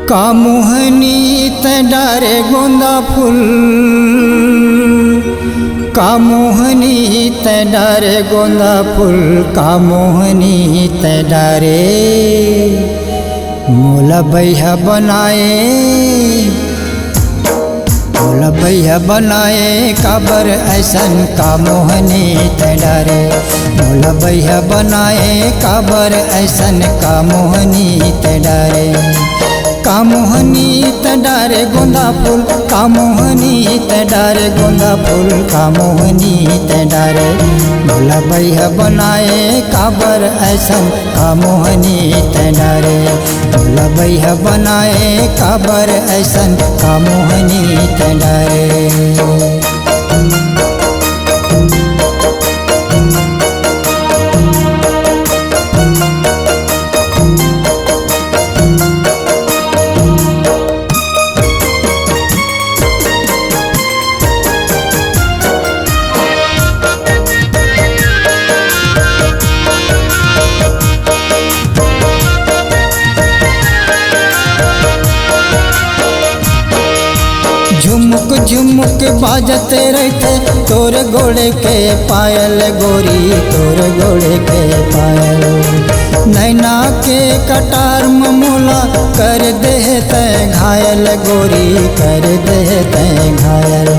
का मोहनी ते डारे गोंदा फूल, का मोहनी ते डारे गोंदा फूल, का मोहनी ते डारे मोला बैहा बनाए, मोला बैहा बनाए काबर ऐसन का मोहनी ते डारे, मोला बैहा बनाए काबर ऐसन का मोहनी ते डारे। का मोहनी ते डारे गोंदा फूल, का मोहनी ते डारे गोंदा फूल, का मोहनी ते डारे मोला बैहा बनाए काबर ऐसन का मोहनी ते डारे, मोला बैहा बनाए काबर ऐसन का मोहनी ते डारे। झुमुक झुमुक बाजते रहते तोर गोड़े के पायल गोरी, तोर गोड़े के पायल नैना के कटार ममूला कर देते घायल गोरी, कर देते घायल।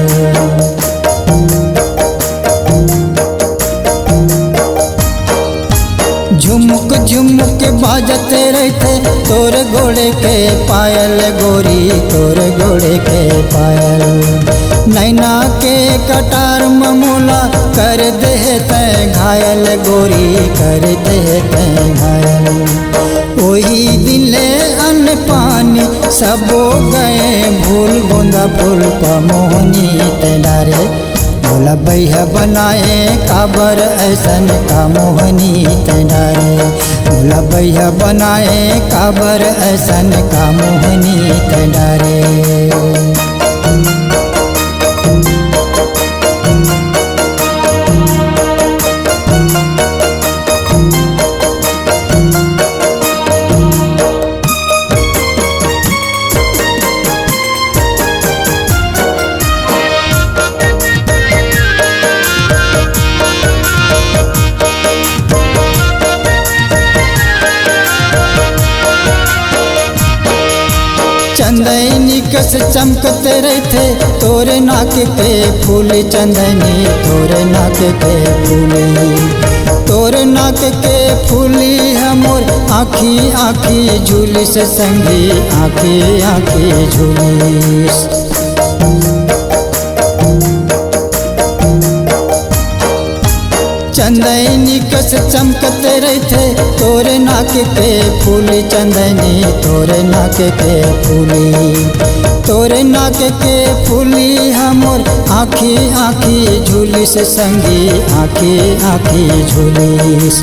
झुमुक झुमुक बाजते रहते तोर गोड़े के पायल गोरी, तोर गोड़े के पायल नैना के कटार ममूला कर देते घायल गोरी, कर देते घायल। वही दिले अन्न पानी सबो गए भूल, गोंदा फूल का मोहनी ते डारे मोला बैहा बनाए काबर ऐसन का मोहनी ते डारे, मोला बैहा बनाए काबर ऐसन का मोहनी ते डारे। चंदनी कस चमकते रहते तोरे नाक के फूल, चंदनी तोरे नाक के फूल, तोरे नाक के फूली हमोर आँखी आँखी झूलिस संगी, आँखी आँखी झूलिस। चंदनी कस चमकते रहते तोरे नाक के फूल, चंदनी तोरे नाक के फूली, तोरे नाक के फूली हमोर आँखी आँखी झूलिस संगी, आँखी आँखी झूलिस।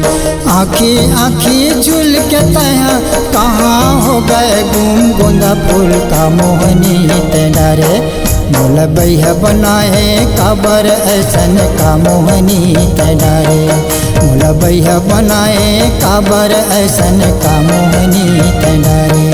आँखी आँखी झूल के तया कहाँ हो गए गुम, गोंदा फूल का मोहनी ते डारे मोला बैहा बनाए काबर ऐसन का मोहनी ते डारे, मोला बैहा बनाए काबर ऐसन का मोहनी ते डारे।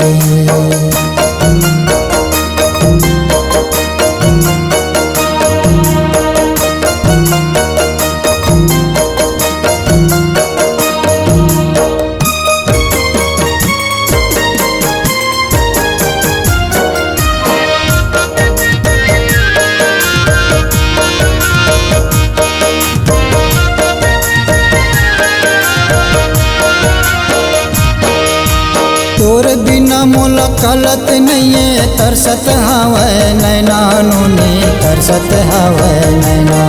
तोर बिना मोला कलत नहीं तरसत हवै नैना नूनी, तरसत हवै नैना।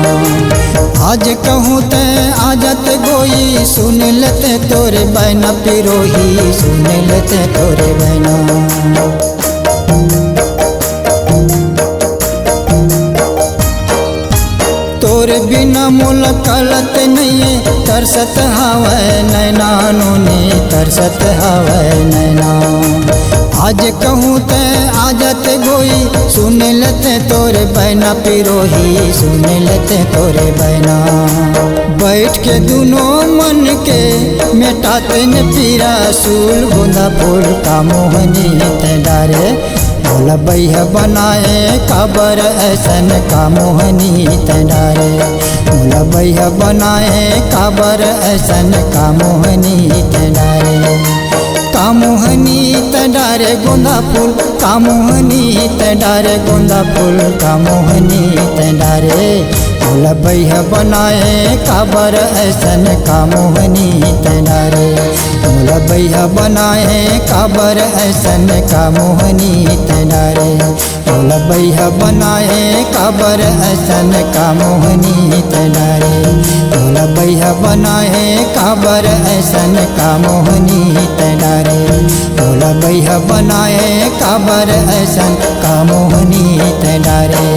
आज कहूँ ते आजत गोई सुन लेते तोरे बैना पिरोही, सुन लेते तोरे बैना। तोर बिना मोला कलत नहीं तरसत हवै नैना नूनी, तरसत हवै नैना। आज कहूँ ते आजत गोई, सुन लेते तोरे बहना पिरोही, सुन लेते तोरे बहना। बैठ के दोनों मन के मेटाते न पीरा सूल, गोंदा फूल का मोहनी ते डारे भोला भैया बनाए काबर ऐसन का मोहनी ते डारे। भोला भैया बनाए काबर ऐसन का मोहनी ते डारे। कामोहनी ते डारे गोंदा फूल, कामोहनी ते डारे गोंदा फूल, कामोहनी ते डारे। भोला भैया बनाए काबर ऐसन कामोहनी ते डारे। भोला भैया बनाए काबर ऐसन कामोहनी ते डारे। भोला भैया बनाए काबर ऐसन कामोहनी ते डारे। भोला भैया बनाए काबर ऐसन कामोहनी ते डारे। भोला भैया बनाए काबर ऐसन कामोहनी ते डारे।